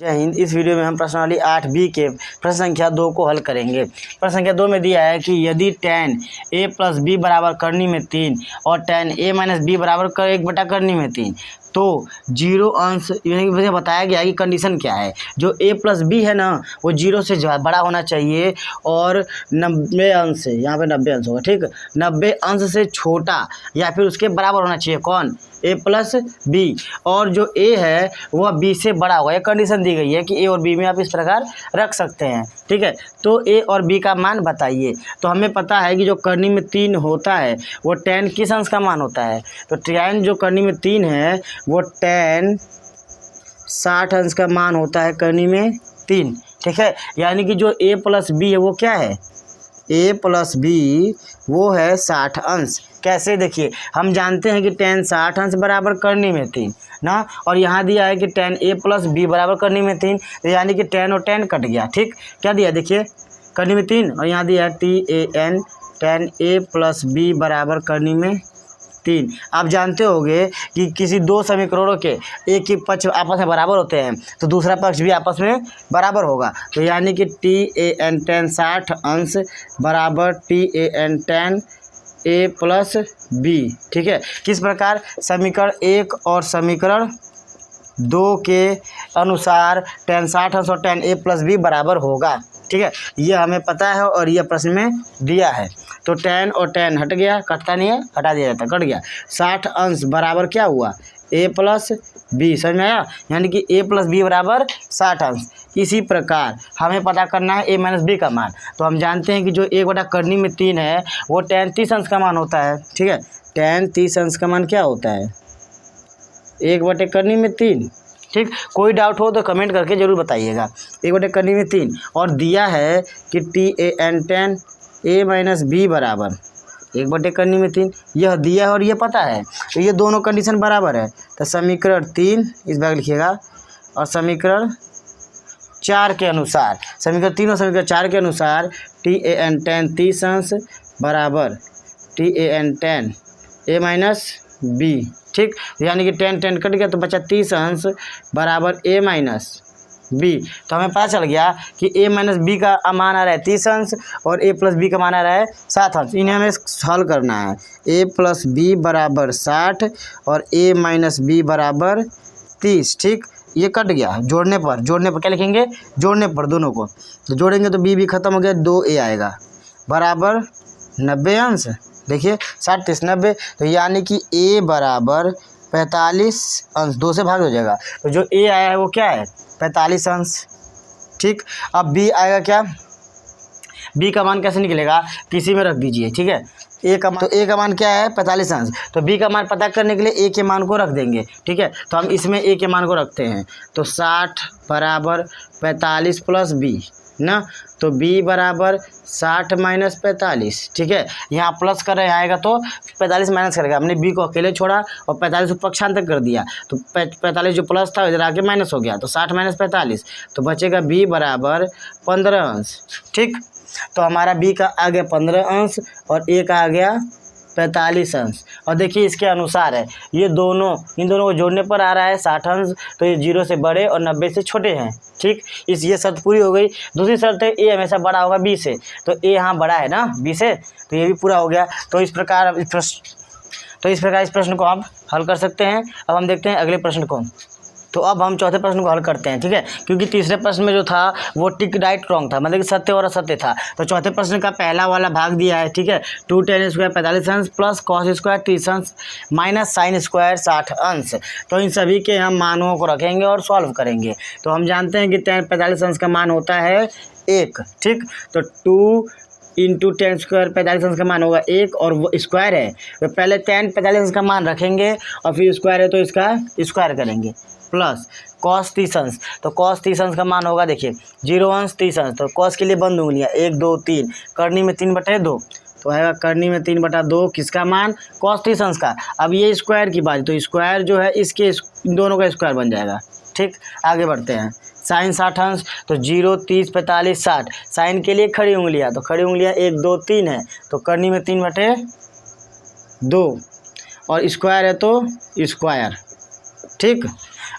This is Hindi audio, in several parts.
जय हिंद। इस वीडियो में हम प्रश्नावली 8B के प्रश्न संख्या 2 को हल करेंगे। प्रश्न संख्या 2 में दिया है कि यदि tan a प्लस बी बराबर करनी में 3 और tan a माइनस बी बराबर कर 1 बटा करनी में 3 तो 0 अंश यानी कि बताया गया कि कंडीशन क्या है। जो a प्लस बी है ना वो 0 से बड़ा होना चाहिए और 90 अंश से, यहाँ पे 90 अंश होगा, ठीक, 90 अंश से छोटा या फिर उसके बराबर होना चाहिए। कौन? a plus B. और जो a है वह b से बड़ा होगा। यह कंडीशन दी गई है कि a और b में आप इस प्रकार रख सकते हैं, ठीक है। तो a और b का मान बताइए। तो हमें पता है कि जो करनी में 3 होता है वो tan किस अंश का मान होता है। तो tan जो करनी में 3 है वो tan 60 अंश का मान होता है करनी में 3, ठीक है। यानी कि जो a प्लस बी है वो क्या है, a प्लस बी वो है 60 अंश। कैसे? देखिए, हम जानते हैं कि tan 60 अंश बराबर करनी में 3 ना, और यहाँ दिया है कि tan a प्लस बी बराबर करनी में 3, तो यानी कि tan और tan कट गया, ठीक। क्या दिया? देखिए, करनी में 3 और यहाँ दिया है tan a प्लस बी बराबर करनी में 3। आप जानते होंगे कि किसी दो समीकरणों के एक ही पक्ष आपस में बराबर होते हैं तो दूसरा पक्ष भी आपस में बराबर होगा। तो यानी कि tan tan 60 अंश बराबर tan tan a plus B, ठीक है। किस प्रकार? समीकरण 1 और समीकरण 2 के अनुसार tan 60 अंश और tan a प्लस बी बराबर होगा, ठीक है। यह हमें पता है और यह प्रश्न में दिया है। तो tan और tan हट गया, कटता नहीं है, हटा दिया जाता, कट गया। 60 अंश बराबर क्या हुआ? a plus B. समझ में आया? यानी कि a प्लस बी बराबर 60 अंश। इसी प्रकार हमें पता करना है a माइनस बी का मान। तो हम जानते हैं कि जो 1 बटा करनी में 3 है वो tan 30 अंश का मान होता है, ठीक है। tan 30 अंश का मान क्या होता है? 1 बटे करनी में 3, ठीक। कोई डाउट हो तो कमेंट करके ज़रूर बताइएगा। 1 बटे करनी में 3 और दिया है कि tan tan a minus B बराबर 1 बटे करनी में 3, यह दिया है और यह पता है। तो ये दोनों कंडीशन बराबर है। तो समीकरण 3 इस भाग लिखिएगा और समीकरण 4 के अनुसार, समीकरण 3 और समीकरण 4 के अनुसार tan tan 30 अंश बराबर tan tan a minus B, ठीक। यानी कि tan tan कट गया तो बचा 30 अंश बराबर a माइनस बी। तो हमें पता चल गया कि a माइनस बी का मान आ रहा है 30 अंश और a प्लस बी का मान आ रहा है 7 अंश। इन्हें हमें हल करना है। a प्लस बी बराबर 60 और a माइनस बी बराबर 30, ठीक। ये कट गया, जोड़ने पर क्या लिखेंगे? जोड़ने पर दोनों को तो जोड़ेंगे तो b भी खत्म हो गया, 2a आएगा बराबर 90 अंश। देखिए 60 30 90, तो यानी कि a बराबर 45 अंश, 2 से भाग हो जाएगा। तो जो a आया है वो क्या है? 45 अंश, ठीक। अब b आएगा क्या? b का मान कैसे निकलेगा? किसी में रख दीजिए, ठीक है। a का मान, तो a का मान क्या है? 45 अंश। तो b का मान पता करने के लिए a के मान को रख देंगे, ठीक है। तो हम इसमें a के मान को रखते हैं। तो 60 बराबर 45 प्लस b ना, तो b बराबर 60 माइनस 45, ठीक है। यहाँ प्लस कर रहे हैं, आएगा तो 45 माइनस करेगा। हमने b को अकेले छोड़ा और 45 को पक्षांतर कर दिया तो 45 जो प्लस था इधर आके माइनस हो गया। तो 60 माइनस 45 तो बचेगा b बराबर 15 अंश, ठीक। तो हमारा b का आ गया 15 अंश और a का आ गया 45 अंश। और देखिए इसके अनुसार है, ये दोनों, इन दोनों को जोड़ने पर आ रहा है 60 अंश, तो ये 0 से बड़े और 90 से छोटे हैं, ठीक। ये शर्त पूरी हो गई। दूसरी शर्त है a हमेशा बड़ा होगा b से, तो a यहाँ बड़ा है ना b से, तो ये भी पूरा हो गया। तो इस प्रकार इस प्रश्न को आप हल कर सकते हैं। अब हम देखते हैं अगले प्रश्न को। तो अब हम चौथे प्रश्न को हल करते हैं, ठीक है। क्योंकि तीसरे प्रश्न में जो था वो टिक राइट रॉन्ग था, मतलब कि सत्य और असत्य था। तो चौथे प्रश्न का पहला वाला भाग दिया है, ठीक है। 2 tan स्क्वायर 45 अंश प्लस कॉस स्क्वायर 30 अंश माइनस साइन स्क्वायर 60 अंश। तो इन सभी के हम मानों को रखेंगे और सॉल्व करेंगे। तो हम जानते हैं कि tan 45 अंश का मान होता है 1, ठीक। तो 2 इंटू tan स्क्वायर 45 अंश का मान होगा 1 और वो स्क्वायर है तो पहले tan 45 अंश का मान रखेंगे और फिर स्क्वायर है तो इसका स्क्वायर करेंगे प्लस कॉस 30 अंश। तो कॉस 30 अंश का मान होगा, देखिए 0 अंश 30 अंश। तो कॉस के लिए बंद उंगलियाँ 1 2 3, करनी में 3 बटे 2, तो आएगा करनी में 3 बटा 2 किसका मान? कॉस 30 अंश का। अब ये स्क्वायर की बात, तो स्क्वायर जो है इसके इन दोनों का स्क्वायर बन जाएगा, ठीक। आगे बढ़ते हैं। साइन 60 अंश, तो 0 30 45 60। साइन के लिए खड़ी उंगलियाँ, तो खड़ी उंगलियाँ 1 2 3 है, तो करनी में 3 बटे 2 और स्क्वायर है तो स्क्वायर, ठीक।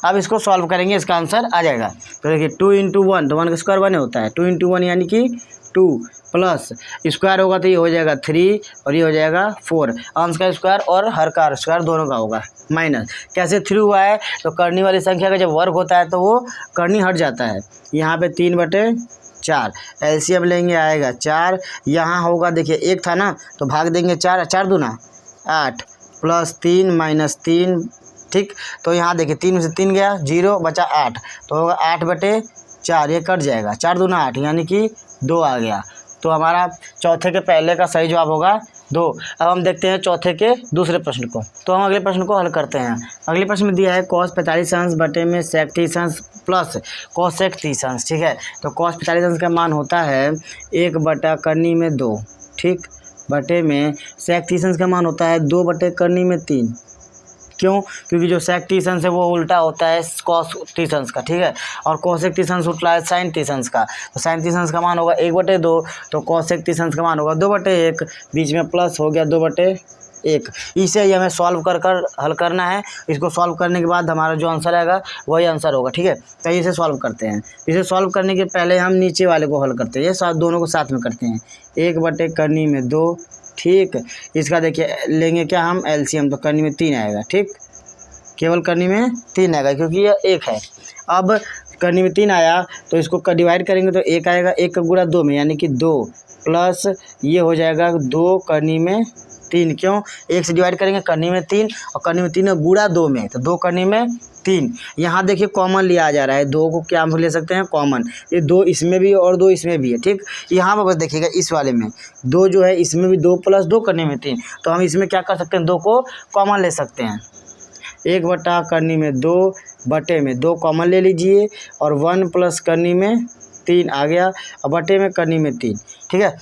अब इसको सॉल्व करेंगे, इसका आंसर आ जाएगा। तो देखिए 2 इंटू 1 तो 1 का स्क्वायर 1 होता है, 2 इंटू 1 यानी कि 2 प्लस स्क्वायर होगा तो ये हो जाएगा 3 और ये हो जाएगा 4, अंश का स्क्वायर और हर का स्क्वायर दोनों का होगा माइनस। कैसे 3 हुआ है, तो करनी वाली संख्या का जब वर्ग होता है तो वो करनी हट जाता है। यहाँ पे 3/4 एलसीएम लेंगे आएगा 4, यहाँ होगा देखिए 1 था ना तो भाग देंगे 4, 4 दूना 8 प्लस 3 माइनस 3, ठीक। तो यहाँ देखिए 3 में से 3 गया 0 बचा 8 तो होगा 8/4, ये कट जाएगा, 4 दूना 8 यानी कि 2 आ गया। तो हमारा चौथे के पहले का सही जवाब होगा 2। अब हम देखते हैं चौथे के दूसरे प्रश्न को। तो हम अगले प्रश्न को हल करते हैं। अगले प्रश्न में दिया है cos 45 अंश बटे में sec 30 अंश प्लस cos sec 30 अंश, ठीक है। तो cos 45 अंश का मान होता है 1 बटा करनी में 2, ठीक, बटे में sec 30 अंश का मान होता है 2 बटे करनी में 3। क्यों? क्योंकि जो sec 30 अंश है वो उल्टा होता है cos 30 अंश का, ठीक है, और cos sec 30 अंश उल्टा है sin 30 अंश का। तो sin 30 अंश का मान होगा 1/2, तो cos sec 30 अंश का मान होगा 2/1, बीच में प्लस हो गया 2/1। इसे ही हमें सॉल्व कर हल करना है। इसको सॉल्व करने के बाद हमारा जो आंसर आएगा वही आंसर होगा, ठीक है। तो इसे सॉल्व करते हैं। इसे सॉल्व करने के पहले हम नीचे वाले को हल करते हैं, ये साथ दोनों को साथ में करते हैं। 1 बटे करनी में 2, ठीक। इसका देखिए लेंगे क्या हम एलसीएम, तो करनी में 3 आएगा, ठीक, केवल करनी में 3 आएगा क्योंकि यह 1 है। अब करनी में 3 आया तो इसको डिवाइड करेंगे तो 1 आएगा, 1 का गुणा 2 में यानी कि 2 प्लस ये हो जाएगा 2 करनी में 3। क्यों? 1 से डिवाइड करेंगे करनी में 3 और करनी में 3 गुणा 2 में, तो 2 करनी में 3। यहाँ देखिए कॉमन लिया जा रहा है, 2 को क्या हम ले सकते हैं कॉमन, ये 2 इसमें भी और 2 इसमें भी है, ठीक। यहाँ पर बस देखिएगा इस वाले में 2 जो है इसमें भी 2 प्लस 2 करनी में 3, तो हम इसमें क्या कर सकते हैं 2 को कॉमन ले सकते हैं। 1 बटा करनी में 2 बटे में 2 कॉमन ले लीजिए और 1 प्लस करनी में 3 आ गया और बटे में करनी में 3, ठीक है।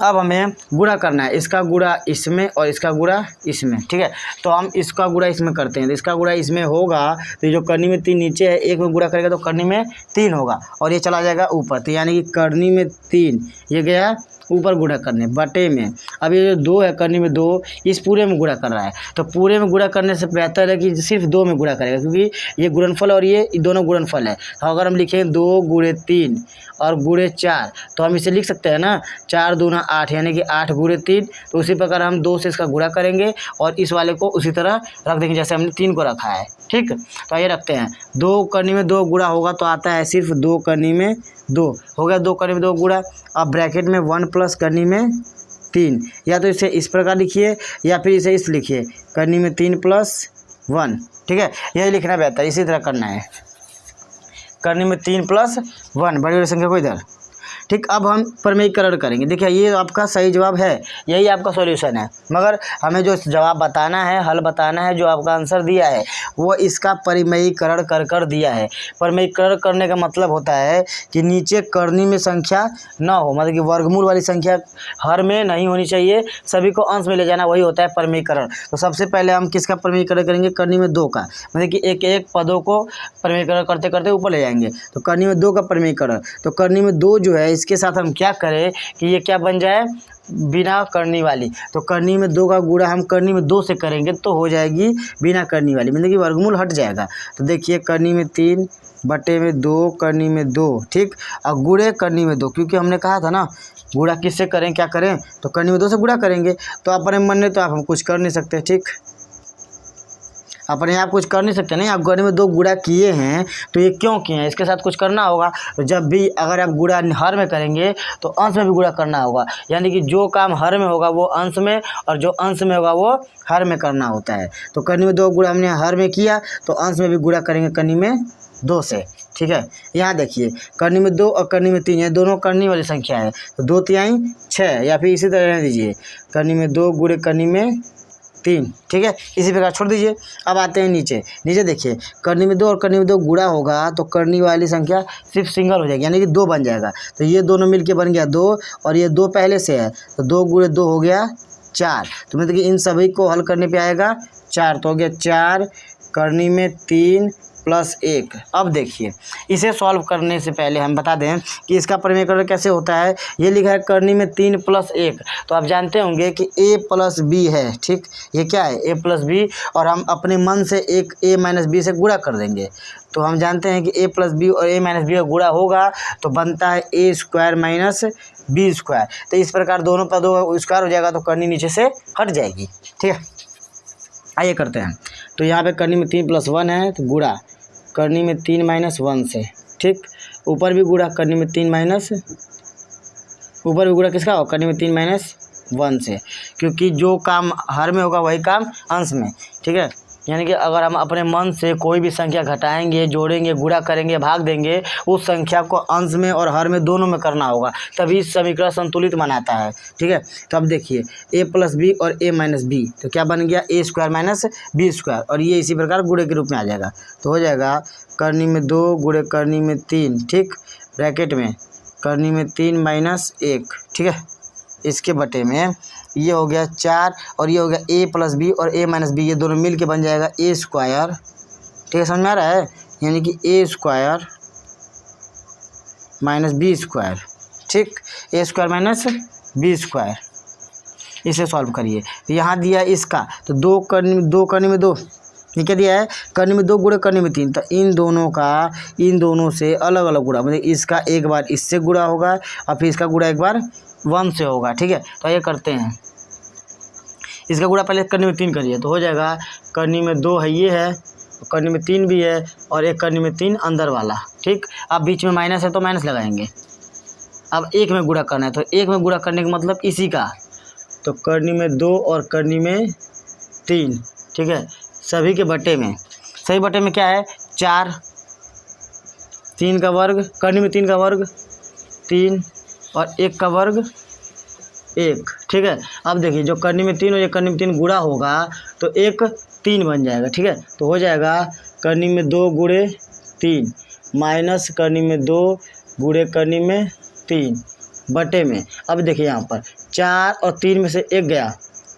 अब हमें गुणा करना है, इसका गुणा इसमें और इसका गुणा इसमें, ठीक है। तो हम इसका गुणा इसमें करते हैं, तो इसका गुणा इसमें होगा तो जो करनी में 3 नीचे है 1 में गुणा करेगा तो करनी में 3 होगा और ये चला जाएगा ऊपर, तो यानी कि करनी में 3 ये गया ऊपर गुणा करने बटे में। अब ये जो 2 है करनी में 2 इस पूरे में गुणा कर रहा है, तो पूरे में गुणा करने से बेहतर है कि सिर्फ 2 में गुणा करेगा क्योंकि ये गुणनफल और ये दोनों गुणनफल है। तो अगर हम लिखें 2 गुणे 3 और गुणे 4 तो हम इसे लिख सकते हैं ना 4 दूना 8 यानी कि 8 गुणे 3। तो उसी प्रकार हम 2 से इसका गुणा करेंगे और इस वाले को उसी तरह रख देंगे जैसे हमने 3 को रखा है, ठीक। तो ये रखते हैं 2 करनी में 2 गुणा होगा तो आता है सिर्फ 2 करनी में 2 हो गया, 2 करनी में 2 गुणा। अब ब्रैकेट में 1 प्लस करनी में 3, या तो इसे इस प्रकार लिखिए या फिर इसे इस लिखिए करनी में 3 प्लस 1, ठीक है, यही लिखना बेहतर, इसी तरह करना है करनी में 3 प्लस 1 बड़ी बड़ी संख्या को इधर, ठीक। अब हम प्रमेयीकरण करेंगे। देखिए ये आपका सही जवाब है, यही आपका सॉल्यूशन है, मगर हमें जो जवाब बताना है हल बताना है जो आपका आंसर दिया है वो इसका परिमेयीकरण कर दिया है। परिमेयीकरण करने का मतलब होता है कि नीचे करनी में संख्या ना हो, मतलब कि वर्गमूल वाली संख्या हर में नहीं होनी चाहिए, सभी को अंश में ले जाना, वही होता है परिमेयीकरण। तो सबसे पहले हम किसका परिमेयीकरण करेंगे करनी में 2 का, मतलब कि एक एक पदों को परिमेयीकरण करते करते ऊपर ले जाएंगे। तो करनी में 2 का परिमेयीकरण, तो करनी में 2 जो है इसके साथ हम क्या करें कि ये क्या बन जाए बिना करनी वाली, तो करनी में 2 का गुणा हम करनी में 2 से करेंगे तो हो जाएगी बिना करनी वाली, मतलब कि वर्गमूल हट जाएगा। तो देखिए करनी में 3 बटे में 2 करनी में 2, ठीक, और गुणे करनी में 2, क्योंकि हमने कहा था ना गुणा किससे करें क्या करें, तो करनी में 2 से गुणा करेंगे। तो अपने मन में तो आप हम कुछ कर नहीं सकते, ठीक, अपने आप कुछ कर नहीं सकते, नहीं आप करनी में 2 गुणा किए हैं तो ये क्यों किए हैं, इसके साथ कुछ करना होगा। तो जब भी अगर आप गुणा हर में करेंगे तो अंश में भी गुणा करना होगा, यानी कि जो काम हर में होगा वो अंश में और जो अंश में होगा वो हर में करना होता है। तो करनी में 2 गुणा हमने हर में किया तो अंश में भी गुणा करेंगे करनी में 2 से, ठीक है। यहाँ देखिए करनी में 2 और करनी में 3 ये दोनों करनी वाली संख्या है, तो 2 तिहाई 6 या फिर इसी तरह रहने दीजिए करनी में 2 गुणे करनी में 3, ठीक है, इसी प्रकार छोड़ दीजिए। अब आते हैं नीचे देखिए करनी में 2 और करनी में 2 गुणा होगा तो करनी वाली संख्या सिर्फ सिंगल हो जाएगी, यानी कि 2 बन जाएगा। तो ये दोनों मिलके बन गया 2 और ये 2 पहले से है तो 2 गुणे 2 हो गया 4, तो मतलब कि इन सभी को हल करने पे आएगा 4, तो हो गया 4 करनी में 3 प्लस 1। अब देखिए इसे सॉल्व करने से पहले हम बता दें कि इसका परिमेयकरण कैसे होता है। ये लिखा है करनी में 3 + 1, तो आप जानते होंगे कि a + b है, ठीक। ये क्या है a + b, और हम अपने मन से एक a - b से गुणा कर देंगे। तो हम जानते हैं कि a + b और a - b का गुणा होगा तो बनता है a² - b²। तो इस प्रकार दोनों पदों का स्क्वायर हो जाएगा तो करनी नीचे से हट जाएगी, ठीक है। आइए करते हैं। तो यहाँ पे करनी में 3 + 1 है तो गुणा करनी में 3 - 1 से, ठीक। ऊपर भी गुणा करनी में 3 ऊपर भी गुणा किसका होगा करनी में 3 - 1 से, क्योंकि जो काम हर में होगा वही काम अंश में, ठीक है। यानी कि अगर हम अपने मन से कोई भी संख्या घटाएंगे, जोड़ेंगे, गुणा करेंगे, भाग देंगे, उस संख्या को अंश में और हर में दोनों में करना होगा, तभी समीकरण संतुलित बनाता है, ठीक है। तो अब देखिए a + b और a - b, तो क्या बन गया a² - b², और ये इसी प्रकार गुणे के रूप में आ जाएगा। तो हो जाएगा करनी में 2 गुणे करनी में 3, ठीक, ब्रैकेट में करनी में 3 - 1, ठीक है। इसके बटे में ये हो गया 4 और ये हो गया a + b और a - b, ये दोनों मिल के बन जाएगा a², ठीक है, समझ में आ रहा है। यानी कि a² - b², ठीक, a² - b²। इसे सॉल्व करिए। यहाँ दिया इसका तो 2 करनी में 2, ये क्या दिया है करनी में 2 गुणे करनी में 3, तो इन दोनों से अलग अलग गुणा, मतलब इसका एक बार इससे गुणा होगा और फिर इसका गुणा एक बार 1 से होगा, ठीक है। तो ये करते हैं, इसका गुणा पहले करनी में 3 करिए तो हो जाएगा करनी में 2 है, ये है, करनी में 3 भी है और एक करनी में 3 अंदर वाला, ठीक। अब बीच में माइनस है तो माइनस लगाएंगे। अब 1 में गुणा करना है तो 1 में गुणा करने का मतलब इसी का, तो करनी में 2 और करनी में 3, ठीक है, सभी के बटे में, सभी बटे में क्या है 4, 3 का वर्ग, करनी में 3 का वर्ग 3 और 1 का वर्ग 1, ठीक है। अब देखिए जो करनी में 3 और ये करनी में 3 गुणा होगा तो 1 3 बन जाएगा, ठीक है। तो हो जाएगा करनी में 2 गुणे 3 माइनस करनी में 2 गुणे करनी में 3 बटे में, अब देखिए यहाँ पर 4 और 3 में से 1 गया,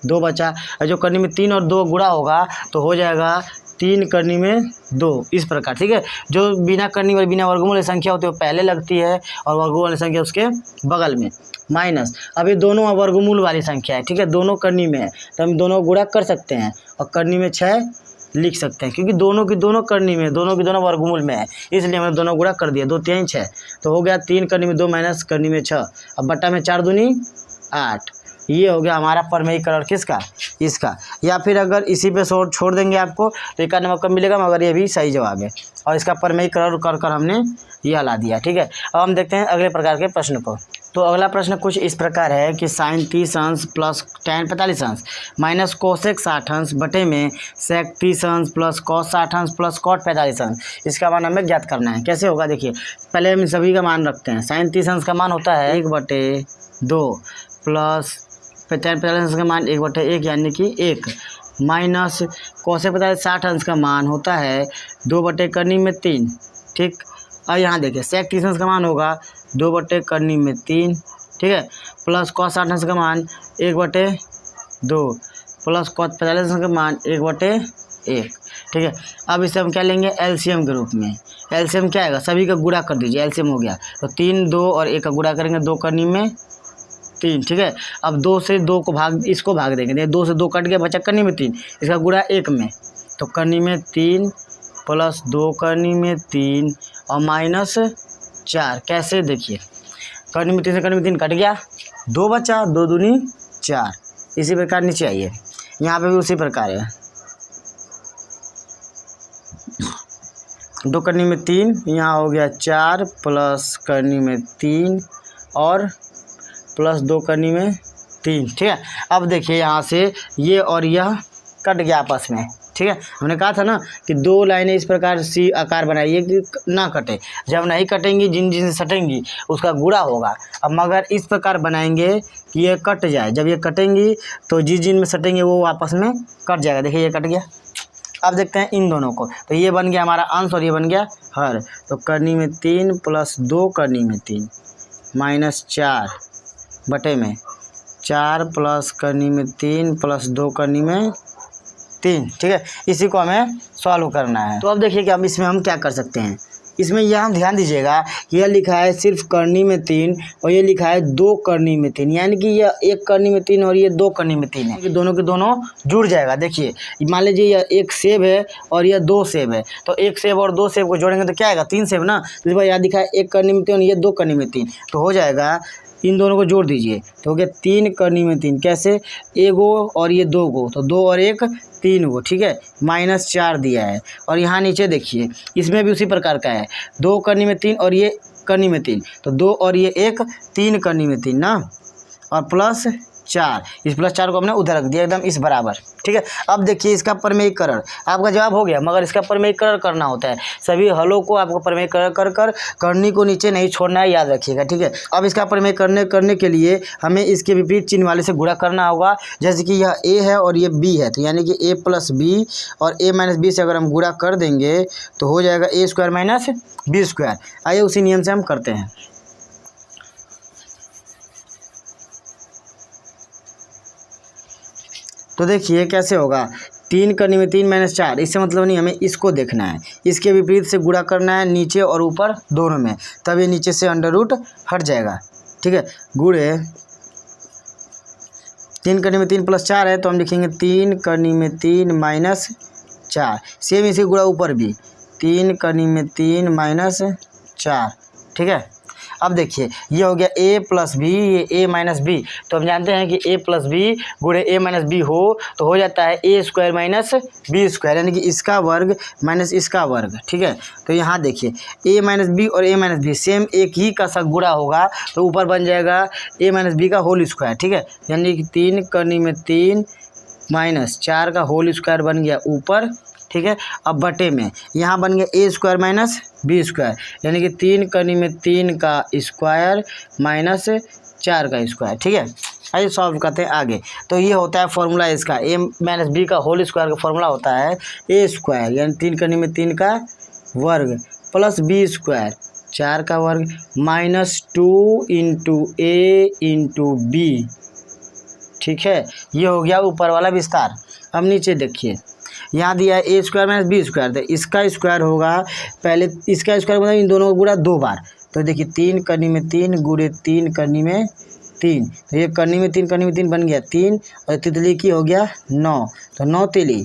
2 बचा, और जो करनी में 3 और 2 गुणा होगा तो हो जाएगा 3 करनी में 2, इस प्रकार, ठीक है। जो बिना करनी वाली बिना वर्गमूल वाली संख्या होती है वो पहले लगती है और वर्गमूल वाली संख्या उसके बगल में, माइनस। अब ये दोनों वर्गमूल वाली संख्या है, ठीक है, दोनों करनी में है तो हम दोनों गुणा कर सकते हैं और करनी में 6 लिख सकते हैं, क्योंकि दोनों की दोनों करनी में, दोनों की दोनों वर्गमूल में है, इसलिए हमने दोनों गुणा कर दिया, 2 3 6, तो हो गया 3 करनी में 2 माइनस करनी में 6, अब बट्टा में 4 दूनी 8। ये हो गया हमारा परिमेयीकरण किसका, इसका। या फिर अगर इसी पे छोड़ देंगे आपको तो 1 नंबर कम मिलेगा, मगर ये भी सही जवाब है और इसका परिमेयीकरण कर हमने ये हला दिया, ठीक है। अब हम देखते हैं अगले प्रकार के प्रश्न को। तो अगला प्रश्न कुछ इस प्रकार है कि sin 30 अंश प्लस tan 45 अंश माइनस कोसेक 60 अंश बटे में sec 30 अंश प्लस cos 60 अंश प्लस cot 45 अंश, इसका मान हमें ज्ञात करना है। कैसे होगा देखिए, पहले हम सभी का मान रखते हैं। sin 30 अंश का मान होता है 1/2 प्लस tan 45 अंश का मान 1/1 यानी कि 1 माइनस कोसेक 60 अंश का मान होता है 2/3, ठीक। और यहाँ देखिए sec 30 अंश का मान होगा 2/3, ठीक है, प्लस cos 60 अंश का मान 1/2 प्लस cot 45 अंश का मान 1/1, ठीक है। अब इसे हम क्या लेंगे एलसीएम के रूप में। एलसीएम क्या आएगा, सभी का गुणा कर दीजिए, एलसीएम हो गया तो 3 2 और 1 का गुणा करेंगे, 2 करनी में 3, ठीक है। अब 2 से 2 को इसको भाग देंगे, 2 से 2 कट गया, बचा करनी में 3, इसका गुणा 1 में, तो करनी में 3 प्लस 2 करनी में 3 और माइनस 4। कैसे देखिए, करनी में 3 से करनी में 3 कट गया, 2 बचा, 2 दूनी 4। इसी प्रकार नीचे आइए, यहाँ पे भी उसी प्रकार है, 2 करनी में 3, यहाँ हो गया 4 प्लस करनी में 3 और प्लस 2 करनी में 3, ठीक है। अब देखिए यहाँ से ये और यह कट गया आपस में, ठीक है। हमने कहा था ना कि 2 लाइनें इस प्रकार सी आकार बनाइए कि ना कटे, जब नहीं कटेंगी जिन से सटेंगी उसका गुणा होगा। अब मगर इस प्रकार बनाएंगे कि ये कट जाए, जब ये कटेंगी तो जिन में सटेंगे वो आपस में कट जाएगा। देखिए ये कट गया। अब देखते हैं इन दोनों को, तो ये बन गया हमारा अंश और ये बन गया हर, तो करनी में 3 प्लस 2 करनी में 3 माइनस 4 बटे में 4 प्लस करनी में 3 प्लस 2 करनी में 3, ठीक है। इसी को हमें सॉल्व करना है। तो अब देखिए कि अब इसमें हम क्या कर सकते हैं। इसमें यह हम ध्यान दीजिएगा, यह लिखा है सिर्फ करनी में 3 और ये लिखा है 2 करनी में 3, यानी कि यह 1 करनी में 3 और ये 2 करनी में 3 है, कि दोनों के दोनों जुड़ जाएगा। देखिए मान लीजिए यह 1 सेब है और यह 2 सेब है, तो 1 सेब और 2 सेब को जोड़ेंगे तो क्या आएगा, 3 सेब ना। तो इस बार यहाँ दिखा है 1 करनी में 3 और ये 2 करनी में 3, तो हो जाएगा, इन दोनों को जोड़ दीजिए तो हो गया 3 करनी में 3। कैसे, 1 गो और ये 2 गो, तो 2 और 1 3 गो, ठीक है। -4 दिया है। और यहाँ नीचे देखिए इसमें भी उसी प्रकार का है, 2 करनी में 3 और ये करनी में 3, तो 2 और ये 1 3 करनी में 3 ना, और +4, इस +4 को हमने उधर रख दिया एकदम इस बराबर, ठीक है। अब देखिए इसका प्रमेयीकरण, आपका जवाब हो गया, मगर इसका प्रमेयीकरण करना होता है। सभी हलों को आपको प्रमेयीकरण कर कर करनी को नीचे नहीं छोड़ना है, याद रखिएगा, ठीक है। अब इसका प्रमेयीकरण करने के लिए हमें इसके विपरीत चिन्ह वाले से गुणा करना होगा। जैसे कि यह a है और ये b है, तो यानी कि a + b और a - b से अगर हम गुणा कर देंगे तो हो जाएगा a² - b²। आइए उसी नियम से हम करते हैं। तो देखिए कैसे होगा, 3 करनी में 3 - 4, इससे मतलब नहीं, हमें इसको देखना है। इसके विपरीत से गुणा करना है नीचे और ऊपर दोनों में, तब ये नीचे से अंडर रूट हट जाएगा, ठीक है। गुणे 3 करनी में 3 + 4 है, तो हम लिखेंगे 3 करनी में 3 - 4। सेम इसी गुणा ऊपर भी 3 करनी में 3 - 4, ठीक है। अब देखिए ये हो गया a + b, ये a - b, तो हम जानते हैं कि a + b गुणे a - b तो हो जाता है a² - b², यानी कि इसका वर्ग माइनस इसका वर्ग, ठीक है। तो यहाँ देखिए a - b और a - b सेम एक ही का सा गुणा होगा, तो ऊपर बन जाएगा a - b का होल स्क्वायर, ठीक है। यानी कि 3 करनी में 3 - 4 का होल स्क्वायर बन गया ऊपर, ठीक है। अब बटे में यहाँ बन गया a² - b², यानी कि 3 करनी में 3 का स्क्वायर माइनस 4 का स्क्वायर, ठीक है। आइए सॉल्व करते हैं आगे। तो ये होता है फॉर्मूला इसका, a - b का होल स्क्वायर का फॉर्मूला होता है a², यानी 3 करनी में 3 का वर्ग प्लस b², 4 का वर्ग -2 × a × b, ठीक है। ये हो गया ऊपर वाला विस्तार। अब नीचे देखिए यहाँ दिया है a² - b², तो इसका स्क्वायर होगा, पहले इसका स्क्वायर मतलब इन दोनों को गुणा 2 बार, तो देखिए 3 करनी में 3 गुणे 3 करनी में 3, तो ये करनी में 3 करनी में 3 बन गया 3 और तितली की हो गया 9, तो 9 तिली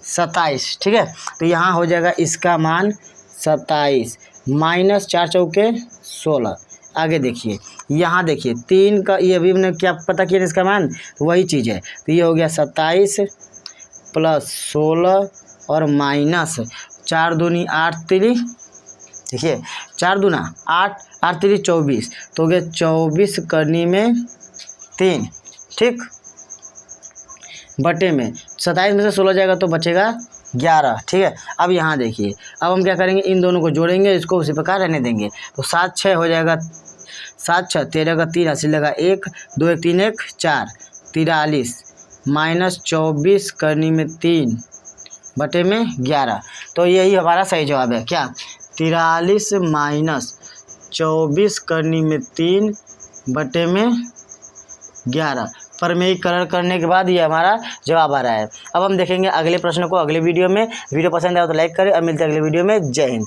27, ठीक है। तो यहाँ हो जाएगा इसका मान 27 -4 चौके 16। आगे देखिए यहाँ देखिए 3 का, ये अभी हमने क्या पता किया इसका मान, तो वही चीज़ है। तो ये हो गया 27 + 16 और -4 दूनी 8 तिली, देखिए 4 दूना 8, 8 तिली 24, तो हो गया 24 करनी में 3, ठीक। बटे में 27 में से 16 जाएगा तो बचेगा 11, ठीक है। अब यहाँ देखिए, अब हम क्या करेंगे, इन दोनों को जोड़ेंगे, इसको उसी प्रकार रहने देंगे, तो 7 6 हो जाएगा, 7 6 13 का 3 80 लगा 1 2 1 3 1 4 43 -24 करनी में 3 बटे में 11, तो यही हमारा सही जवाब है। क्या, 43 - 24 करनी में 3 बटे में 11। प्रमेयीकरण करने के बाद ये हमारा जवाब आ रहा है। अब हम देखेंगे अगले प्रश्न को अगले वीडियो में। वीडियो पसंद आए तो लाइक करें और मिलते हैं अगले वीडियो में। जय हिंद।